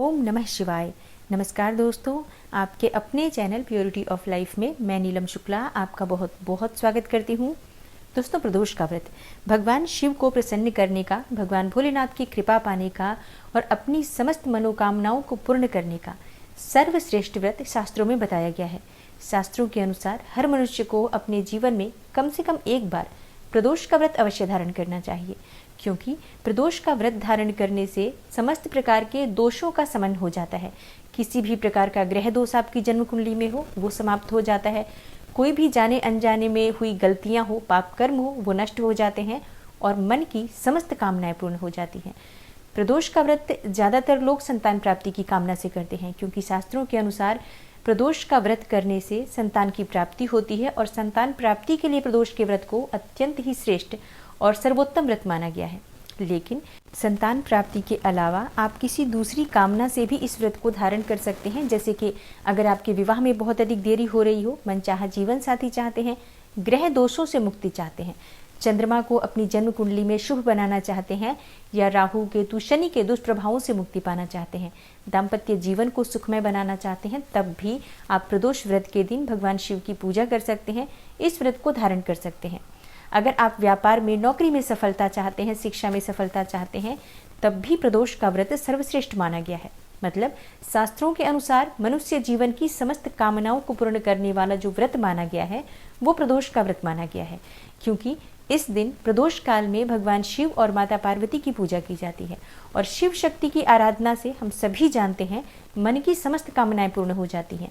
ओम नमः शिवाय। नमस्कार दोस्तों, आपके अपने चैनल प्योरिटी ऑफ लाइफ में मैं नीलम शुक्ला आपका बहुत बहुत स्वागत करती हूँ। दोस्तों, प्रदोष का व्रत भगवान शिव को प्रसन्न करने का, भगवान भोलेनाथ की कृपा पाने का और अपनी समस्त मनोकामनाओं को पूर्ण करने का सर्वश्रेष्ठ व्रत शास्त्रों में बताया गया है। शास्त्रों के अनुसार हर मनुष्य को अपने जीवन में कम से कम एक बार प्रदोष का व्रत अवश्य धारण करना चाहिए, क्योंकि प्रदोष का व्रत धारण करने से समस्त प्रकार के दोषों का शमन हो जाता है। किसी भी प्रकार का ग्रह दोष आपकी जन्म कुंडली में हो वो समाप्त हो जाता है। कोई भी जाने अनजाने में हुई गलतियां हो, पाप कर्म हो, वो नष्ट हो जाते हैं और मन की समस्त कामनाएं पूर्ण हो जाती हैं। प्रदोष का व्रत ज़्यादातर लोग संतान प्राप्ति की कामना से करते हैं, क्योंकि शास्त्रों के अनुसार प्रदोष का व्रत करने से संतान की प्राप्ति होती है और संतान प्राप्ति के लिए प्रदोष के व्रत को अत्यंत ही श्रेष्ठ और सर्वोत्तम व्रत माना गया है। लेकिन संतान प्राप्ति के अलावा आप किसी दूसरी कामना से भी इस व्रत को धारण कर सकते हैं। जैसे कि अगर आपके विवाह में बहुत अधिक देरी हो रही हो, मनचाहा जीवन साथी चाहते हैं, ग्रह दोषों से मुक्ति चाहते हैं, चंद्रमा को अपनी जन्म कुंडली में शुभ बनाना चाहते हैं, या राहु केतु शनि के दुष्प्रभावों से मुक्ति पाना चाहते हैं, दाम्पत्य जीवन को सुखमय बनाना चाहते हैं, तब भी आप प्रदोष व्रत के दिन भगवान शिव की पूजा कर सकते हैं, इस व्रत को धारण कर सकते हैं। अगर आप व्यापार में, नौकरी में सफलता चाहते हैं, शिक्षा में सफलता चाहते हैं, तब भी प्रदोष का व्रत सर्वश्रेष्ठ माना गया है। मतलब शास्त्रों के अनुसार मनुष्य जीवन की समस्त कामनाओं को पूर्ण करने वाला जो व्रत माना गया है वो प्रदोष का व्रत माना गया है, क्योंकि इस दिन प्रदोष काल में भगवान शिव और माता पार्वती की पूजा की जाती है और शिव शक्ति की आराधना से हम सभी जानते हैं मन की समस्त कामनाएं पूर्ण हो जाती हैं,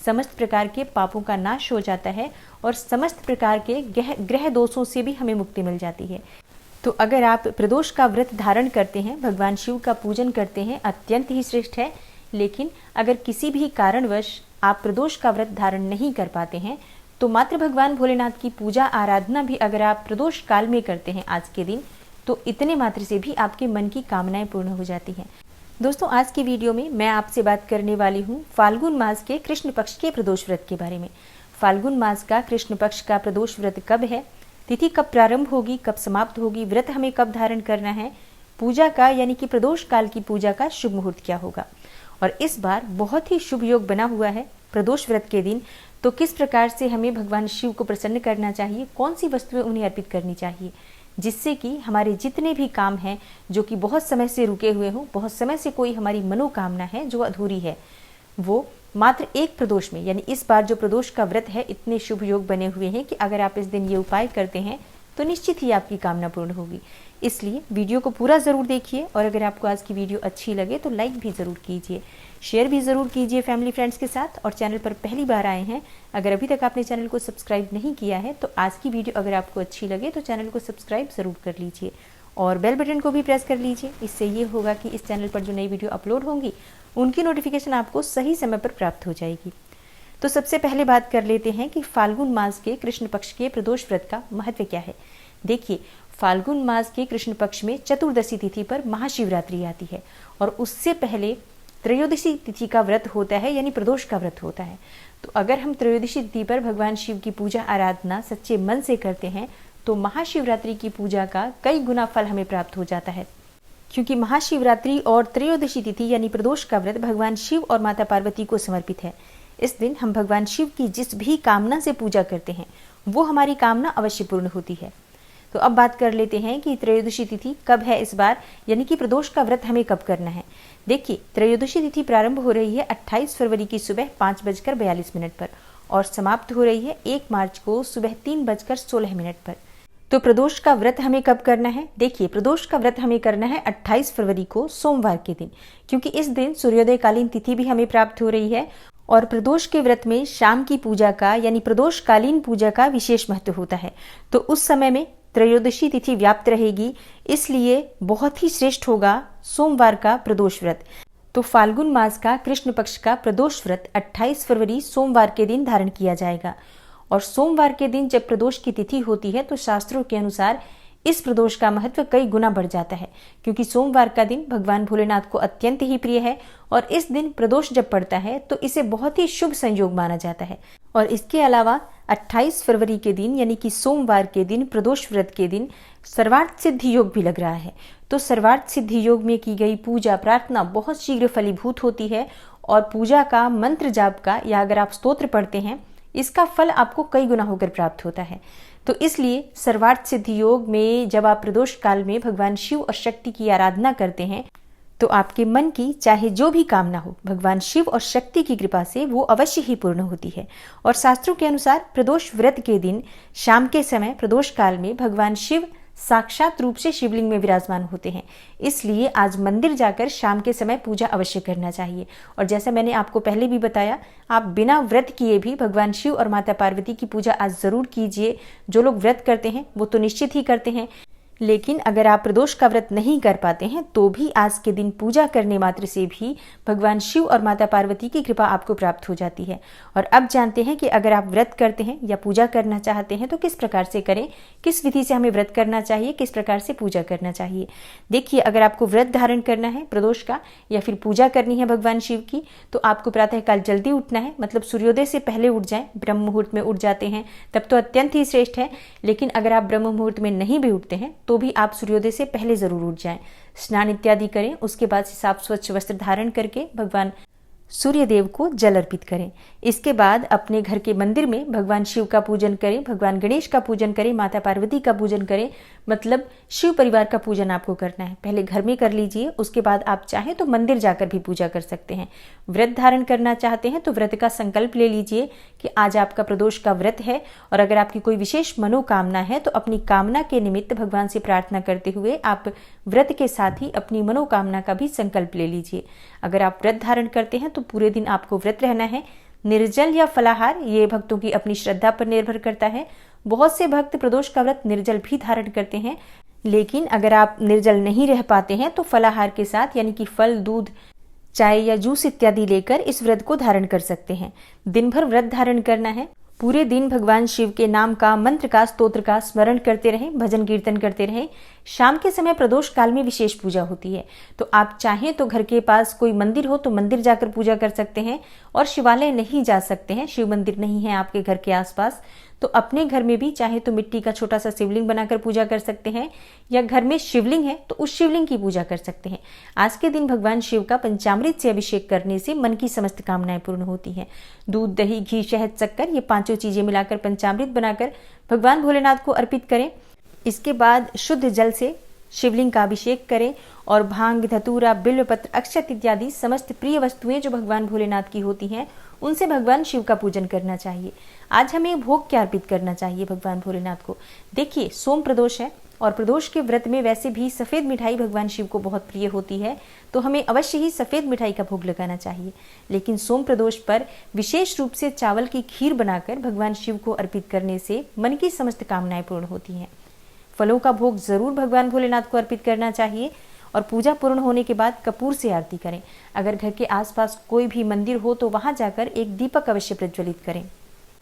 समस्त प्रकार के पापों का नाश हो जाता है और समस्त प्रकार के ग्रह दोषों से भी हमें मुक्ति मिल जाती है। तो अगर आप प्रदोष का व्रत धारण करते हैं, भगवान शिव का पूजन करते हैं, अत्यंत ही श्रेष्ठ है। लेकिन अगर किसी भी कारणवश आप प्रदोष का व्रत धारण नहीं कर पाते हैं, तो मात्र भगवान भोलेनाथ की पूजा आराधना भी अगर आप प्रदोष काल में करते हैं आज के दिन, तो इतने मात्र से भी आपके मन की कामनाएं पूर्ण हो जाती हैं। दोस्तों, आज की वीडियो में मैं आपसे बात करने वाली हूँ फाल्गुन मास के कृष्ण पक्ष के प्रदोष व्रत के बारे में। फाल्गुन मास का कृष्ण पक्ष का प्रदोष व्रत कब है, तिथि कब प्रारंभ होगी, कब समाप्त होगी, व्रत हमें कब धारण करना है, पूजा का यानी कि प्रदोष काल की पूजा का शुभ मुहूर्त क्या होगा, और इस बार बहुत ही शुभ योग बना हुआ है प्रदोष व्रत के दिन। तो किस प्रकार से हमें भगवान शिव को प्रसन्न करना चाहिए, कौन सी वस्तुएं उन्हें अर्पित करनी चाहिए, जिससे कि हमारे जितने भी काम हैं जो कि बहुत समय से रुके हुए हों, बहुत समय से कोई हमारी मनोकामना है जो अधूरी है, वो मात्र एक प्रदोष में, यानी इस बार जो प्रदोष का व्रत है, इतने शुभ योग बने हुए हैं कि अगर आप इस दिन ये उपाय करते हैं तो निश्चित ही आपकी कामना पूर्ण होगी। इसलिए वीडियो को पूरा ज़रूर देखिए और अगर आपको आज की वीडियो अच्छी लगे तो लाइक भी ज़रूर कीजिए, शेयर भी ज़रूर कीजिए फैमिली फ्रेंड्स के साथ। और चैनल पर पहली बार आए हैं, अगर अभी तक आपने चैनल को सब्सक्राइब नहीं किया है, तो आज की वीडियो अगर आपको अच्छी लगे तो चैनल को सब्सक्राइब ज़रूर कर लीजिए और बेल बटन को भी प्रेस कर लीजिए। इससे ये होगा कि इस चैनल पर जो नई वीडियो अपलोड होंगी उनकी नोटिफिकेशन आपको सही समय पर प्राप्त हो जाएगी। तो सबसे पहले बात कर लेते हैं कि फाल्गुन मास के कृष्ण पक्ष के प्रदोष व्रत का महत्व क्या है। देखिए, फाल्गुन मास के कृष्ण पक्ष में चतुर्दशी तिथि पर महाशिवरात्रि आती है और उससे पहले त्रयोदशी तिथि का व्रत होता है, यानी प्रदोष का व्रत होता है। तो अगर हम त्रयोदशी तिथि पर भगवान शिव की पूजा आराधना सच्चे मन से करते हैं तो महाशिवरात्रि की पूजा का कई गुना फल हमें प्राप्त हो जाता है, क्योंकि महाशिवरात्रि और त्रयोदशी तिथि यानी प्रदोष का व्रत भगवान शिव और माता पार्वती को समर्पित है। इस दिन हम भगवान शिव की जिस भी कामना से पूजा करते हैं वो हमारी कामना अवश्य पूर्ण होती है। तो अब बात कर लेते हैं कि त्रयोदशी तिथि कब है इस बार, यानी कि प्रदोष का व्रत हमें कब करना है। देखिए, त्रयोदशी तिथि प्रारंभ हो रही है 28 फरवरी की सुबह 5:42 पर और समाप्त हो रही है 1 मार्च को सुबह 3:16 पर। तो प्रदोष का व्रत हमें कब करना है? देखिए, प्रदोष का व्रत हमें करना है 28 फरवरी को सोमवार के दिन, क्योंकि इस दिन सूर्योदय कालीन तिथि भी हमें प्राप्त हो रही है और प्रदोष के व्रत में शाम की पूजा का यानी प्रदोष कालीन पूजा का विशेष महत्व होता है। तो उस समय में त्रयोदशी तिथि व्याप्त रहेगी, इसलिए बहुत ही श्रेष्ठ होगा सोमवार का प्रदोष व्रत। तो फाल्गुन मास का कृष्ण पक्ष का प्रदोष व्रत 28 फरवरी सोमवार के दिन धारण किया जाएगा। और सोमवार के दिन जब प्रदोष की तिथि होती है तो शास्त्रों के अनुसार इस प्रदोष का महत्व कई गुना बढ़ जाता है, क्योंकि सोमवार का दिन भगवान भोलेनाथ को अत्यंत ही प्रिय है और इस दिन प्रदोष जब पड़ता है तो इसे बहुत ही शुभ संयोग माना जाता है। और इसके अलावा 28 फरवरी के दिन यानी कि सोमवार के दिन प्रदोष व्रत के दिन सर्वार्थ सिद्धि योग भी लग रहा है। तो तो सर्वार्थ सिद्धि योग में की गई पूजा प्रार्थना बहुत शीघ्र फलीभूत होती है और पूजा का मंत्र जाप का या अगर आप स्तोत्र पढ़ते हैं इसका फल आपको कई गुना होकर प्राप्त होता है। तो इसलिए सर्वार्थ सिद्धि योग में जब आप प्रदोष काल में भगवान शिव और शक्ति की आराधना करते हैं तो आपके मन की चाहे जो भी कामना हो भगवान शिव और शक्ति की कृपा से वो अवश्य ही पूर्ण होती है। और शास्त्रों के अनुसार प्रदोष व्रत के दिन शाम के समय प्रदोष काल में भगवान शिव साक्षात रूप से शिवलिंग में विराजमान होते हैं। इसलिए आज मंदिर जाकर शाम के समय पूजा अवश्य करना चाहिए। और जैसा मैंने आपको पहले भी बताया, आप बिना व्रत किए भी भगवान शिव और माता पार्वती की पूजा आज जरूर कीजिए। जो लोग व्रत करते हैं वो तो निश्चित ही करते हैं, लेकिन अगर आप प्रदोष का व्रत नहीं कर पाते हैं तो भी आज के दिन पूजा करने मात्र से भी भगवान शिव और माता पार्वती की कृपा आपको प्राप्त हो जाती है। और अब जानते हैं कि अगर आप व्रत करते हैं या पूजा करना चाहते हैं तो किस प्रकार से करें, किस विधि से हमें व्रत करना चाहिए, किस प्रकार से पूजा करना चाहिए। देखिए, अगर आपको व्रत धारण करना है प्रदोष का या फिर पूजा करनी है भगवान शिव की, तो आपको प्रातःकाल जल्दी उठना है, मतलब सूर्योदय से पहले उठ जाएं। ब्रह्म मुहूर्त में उठ जाते हैं तब तो अत्यंत ही श्रेष्ठ है, लेकिन अगर आप ब्रह्म मुहूर्त में नहीं भी उठते हैं तो भी आप सूर्योदय से पहले जरूर उठ जाएं। स्नान इत्यादि करें, उसके बाद से साफ स्वच्छ वस्त्र धारण करके भगवान सूर्यदेव को जल अर्पित करें। इसके बाद अपने घर के मंदिर में भगवान शिव का पूजन करें, भगवान गणेश का पूजन करें, माता पार्वती का पूजन करें, मतलब शिव परिवार का पूजन आपको करना है। पहले घर में कर लीजिए, उसके बाद आप चाहें तो मंदिर जाकर भी पूजा कर सकते हैं। व्रत धारण करना चाहते हैं तो व्रत का संकल्प ले लीजिए कि आज आपका प्रदोष का व्रत है और अगर आपकी कोई विशेष मनोकामना है तो अपनी कामना के निमित्त भगवान से प्रार्थना करते हुए आप व्रत के साथ ही अपनी मनोकामना का भी संकल्प ले लीजिए। अगर आप व्रत धारण करते हैं तो पूरे दिन आपको व्रत रहना है। निर्जल या फलाहार ये भक्तों की अपनी श्रद्धा पर निर्भर करता है। बहुत से भक्त प्रदोष का व्रत निर्जल भी धारण करते हैं, लेकिन अगर आप निर्जल नहीं रह पाते हैं तो फलाहार के साथ यानी कि फल, दूध, चाय या जूस इत्यादि लेकर इस व्रत को धारण कर सकते हैं। दिन भर व्रत धारण करना है। पूरे दिन भगवान शिव के नाम का, मंत्र का, स्तोत्र का स्मरण करते रहें, भजन कीर्तन करते रहें। शाम के समय प्रदोष काल में विशेष पूजा होती है, तो आप चाहें तो घर के पास कोई मंदिर हो तो मंदिर जाकर पूजा कर सकते हैं, और शिवालय नहीं जा सकते हैं, शिव मंदिर नहीं है आपके घर के आसपास, तो अपने घर में भी चाहे तो मिट्टी का छोटा सा शिवलिंग बनाकर पूजा कर सकते हैं, या घर में शिवलिंग है तो उस शिवलिंग की पूजा कर सकते हैं। आज के दिन भगवान शिव का पंचामृत से अभिषेक करने से मन की समस्त कामनाएं पूर्ण होती हैं। दूध, दही, घी, शहद, शक्कर ये पांचों चीजें मिलाकर पंचामृत बनाकर भगवान भोलेनाथ को अर्पित करें। इसके बाद शुद्ध जल से शिवलिंग का अभिषेक करें और भांग, धतूरा, बिल्वपत्र, अक्षत इत्यादि समस्त प्रिय वस्तुएं जो भगवान भोलेनाथ की होती हैं उनसे भगवान शिव का पूजन करना चाहिए। आज हमें भोग क्या अर्पित करना चाहिए भगवान भोलेनाथ को? देखिए, सोम प्रदोष है और प्रदोष के व्रत में वैसे भी सफेद मिठाई भगवान शिव को बहुत प्रिय होती है, तो हमें अवश्य ही सफेद मिठाई का भोग लगाना चाहिए। लेकिन सोम प्रदोष पर विशेष रूप से चावल की खीर बनाकर भगवान शिव को अर्पित करने से मन की समस्त कामनाएं पूर्ण होती हैं। फलों का भोग जरूर भगवान भोलेनाथ को अर्पित करना चाहिए और पूजा पूर्ण होने के बाद कपूर से आरती करें। अगर घर के आसपास कोई भी मंदिर हो तो वहां जाकर एक दीपक अवश्य प्रज्वलित करें।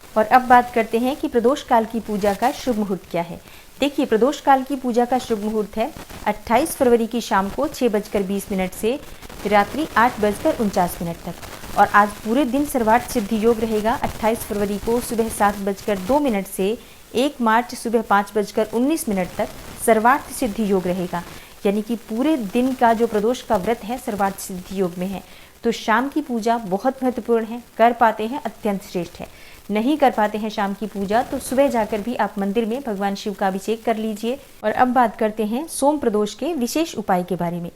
और अब बात करते हैं कि प्रदोष काल की पूजा का शुभ मुहूर्त क्या है। देखिए, प्रदोष काल की पूजा का शुभ मुहूर्त है 28 फरवरी की शाम को 6:20 से रात्रि 8:49 तक। और आज पूरे दिन सर्वार्थ सिद्धि योग रहेगा। 28 फरवरी को सुबह 7:02 से 1 मार्च सुबह 5:19 तक सर्वार्थ सिद्धि योग रहेगा। यानी कि पूरे दिन का जो प्रदोष का व्रत है सर्वार्थ सिद्धि योग में है। तो शाम की पूजा बहुत महत्वपूर्ण है। कर पाते हैं अत्यंत श्रेष्ठ है, नहीं कर पाते हैं शाम की पूजा तो सुबह जाकर भी आप मंदिर में भगवान शिव का अभिषेक कर लीजिए। और अब बात करते हैं सोम प्रदोष के विशेष उपाय के बारे में।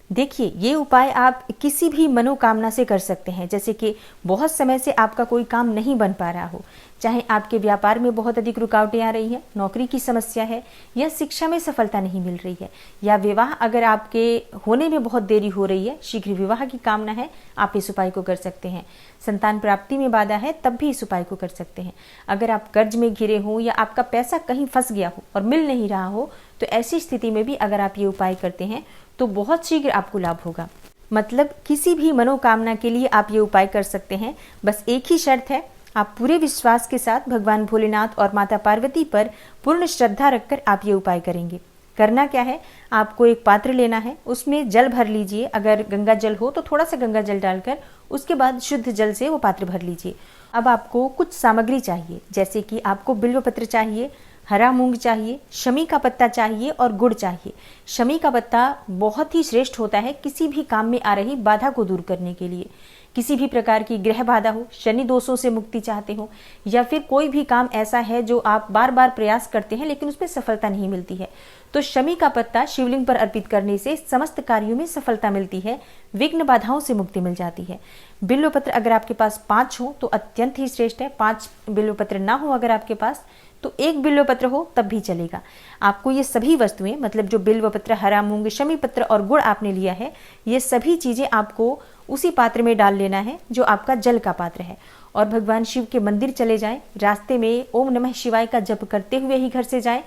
देखिए, ये उपाय आप किसी भी मनोकामना से कर सकते हैं। जैसे कि बहुत समय से आपका कोई काम नहीं बन पा रहा हो, चाहे आपके व्यापार में बहुत अधिक रुकावटें आ रही हैं, नौकरी की समस्या है, या शिक्षा में सफलता नहीं मिल रही है, या विवाह अगर आपके होने में बहुत देरी हो रही है, शीघ्र विवाह की कामना है, आप इस उपाय को कर सकते हैं। संतान प्राप्ति में बाधा है, तब भी इस उपाय को कर सकते हैं। अगर आप कर्ज में घिरे हो या आपका पैसा कहीं फंस गया हो और मिल नहीं रहा हो, तो ऐसी स्थिति में भी अगर आप ये उपाय करते हैं तो बहुत शीघ्र आपको लाभ होगा। मतलब किसी भी मनोकामना के लिए आप ये उपाय कर सकते हैं। बस एक ही शर्त है, आप पूरे विश्वास के साथ भगवान भोलेनाथ और माता पार्वती पर पूर्ण श्रद्धा रखकर आप ये उपाय करेंगे। करना क्या है, आपको एक पात्र लेना है, उसमें जल भर लीजिए। अगर गंगा जल हो तो थोड़ा सा गंगा जल डालकर उसके बाद शुद्ध जल से वो पात्र भर लीजिए। अब आपको कुछ सामग्री चाहिए, जैसे कि आपको बिल्वपत्र चाहिए, हरा मूंग चाहिए, शमी का पत्ता चाहिए और गुड़ चाहिए। शमी का पत्ता बहुत ही श्रेष्ठ होता है किसी भी काम में आ रही बाधा को दूर करने के लिए। किसी भी प्रकार की ग्रह बाधा हो, शनि दोषों से मुक्ति चाहते हो, या फिर कोई भी काम ऐसा है जो आप बार बार प्रयास करते हैं लेकिन उसमें सफलता नहीं मिलती है, तो शमी का पत्ता शिवलिंग पर अर्पित करने से समस्त कार्यों में सफलता मिलती है, विघ्न बाधाओं से मुक्ति मिल जाती है। बिल्व पत्र अगर आपके पास 5 हो तो अत्यंत ही श्रेष्ठ है। 5 बिल्व पत्र ना हो अगर आपके पास तो 1 बिल्व पत्र हो तब भी चलेगा। आपको ये सभी वस्तुएं, मतलब जो बिल्व पत्र, हरा मूंग, शमी पत्र और गुड़ आपने लिया है, ये सभी चीजें आपको उसी पात्र में डाल लेना है जो आपका जल का पात्र है, और भगवान शिव के मंदिर चले जाएं। रास्ते में ओम नमः शिवाय का जप करते हुए ही घर से जाएं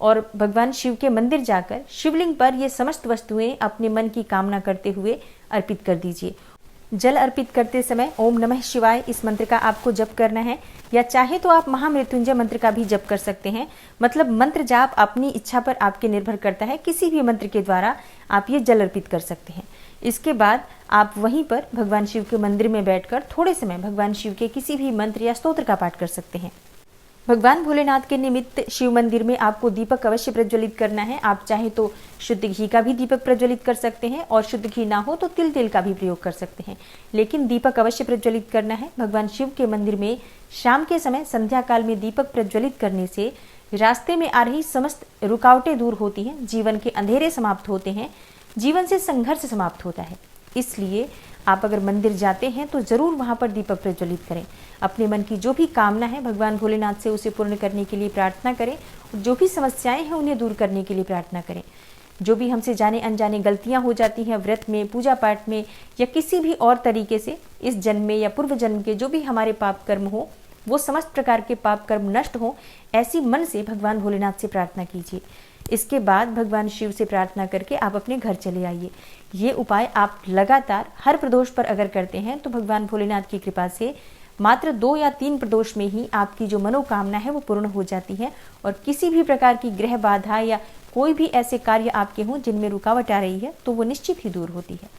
और भगवान शिव के मंदिर जाकर शिवलिंग पर ये समस्त वस्तुएं अपने मन की कामना करते हुए अर्पित कर दीजिए। जल अर्पित करते समय ओम नमः शिवाय इस मंत्र का आपको जप करना है, या चाहे तो आप महामृत्युंजय मंत्र का भी जप कर सकते हैं। मतलब मंत्र जाप अपनी इच्छा पर आपके निर्भर करता है, किसी भी मंत्र के द्वारा आप ये जल अर्पित कर सकते हैं। इसके बाद आप वहीं पर भगवान शिव के मंदिर में बैठकर थोड़े समय भगवान शिव के किसी भी मंत्र या स्तोत्र का पाठ कर सकते हैं। भगवान भोलेनाथ के निमित्त शिव मंदिर में आपको दीपक अवश्य प्रज्वलित करना है। आप चाहे तो शुद्ध घी का भी दीपक प्रज्वलित कर सकते हैं, और शुद्ध घी ना हो तो तिल तेल का भी प्रयोग कर सकते हैं, लेकिन दीपक अवश्य प्रज्वलित करना है। भगवान शिव के मंदिर में शाम के समय संध्या काल में दीपक प्रज्वलित करने से रास्ते में आ रही समस्त रुकावटें दूर होती हैं, जीवन के अंधेरे समाप्त होते हैं, जीवन से संघर्ष समाप्त होता है। इसलिए आप अगर मंदिर जाते हैं तो जरूर वहां पर दीपक प्रज्वलित करें। अपने मन की जो भी कामना है भगवान भोलेनाथ से उसे पूर्ण करने के लिए प्रार्थना करें, और जो भी समस्याएं हैं उन्हें दूर करने के लिए प्रार्थना करें। जो भी हमसे जाने अनजाने गलतियां हो जाती हैं व्रत में, पूजा पाठ में, या किसी भी और तरीके से इस जन्म में या पूर्व जन्म के जो भी हमारे पाप कर्म हो, वो समस्त प्रकार के पाप कर्म नष्ट हो, ऐसी मन से भगवान भोलेनाथ से प्रार्थना कीजिए। इसके बाद भगवान शिव से प्रार्थना करके आप अपने घर चले आइए। ये उपाय आप लगातार हर प्रदोष पर अगर करते हैं तो भगवान भोलेनाथ की कृपा से मात्र 2 या 3 प्रदोष में ही आपकी जो मनोकामना है वो पूर्ण हो जाती है, और किसी भी प्रकार की ग्रह बाधा या कोई भी ऐसे कार्य आपके हों जिनमें रुकावट आ रही है तो वो निश्चित ही दूर होती है।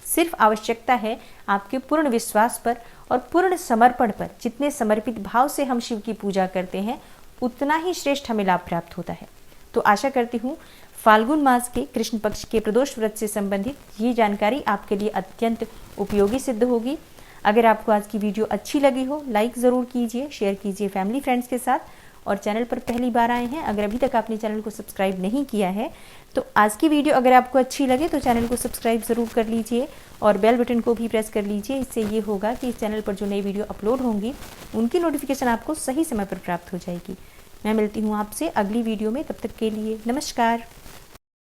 सिर्फ आवश्यकता है आपके पूर्ण विश्वास पर और पूर्ण समर्पण पर। जितने समर्पित भाव से हम शिव की पूजा करते हैं उतना ही श्रेष्ठ हमें लाभ प्राप्त होता है। तो आशा करती हूँ फाल्गुन मास के कृष्ण पक्ष के प्रदोष व्रत से संबंधित ये जानकारी आपके लिए अत्यंत उपयोगी सिद्ध होगी। अगर आपको आज की वीडियो अच्छी लगी हो, लाइक ज़रूर कीजिए, शेयर कीजिए फैमिली फ्रेंड्स के साथ, और चैनल पर पहली बार आए हैं, अगर अभी तक आपने चैनल को सब्सक्राइब नहीं किया है तो आज की वीडियो अगर आपको अच्छी लगे तो चैनल को सब्सक्राइब ज़रूर कर लीजिए और बेल बटन को भी प्रेस कर लीजिए। इससे ये होगा कि इस चैनल पर जो नई वीडियो अपलोड होंगी उनकी नोटिफिकेशन आपको सही समय पर प्राप्त हो जाएगी। मैं मिलती हूँ आपसे अगली वीडियो में, तब तक के लिए नमस्कार।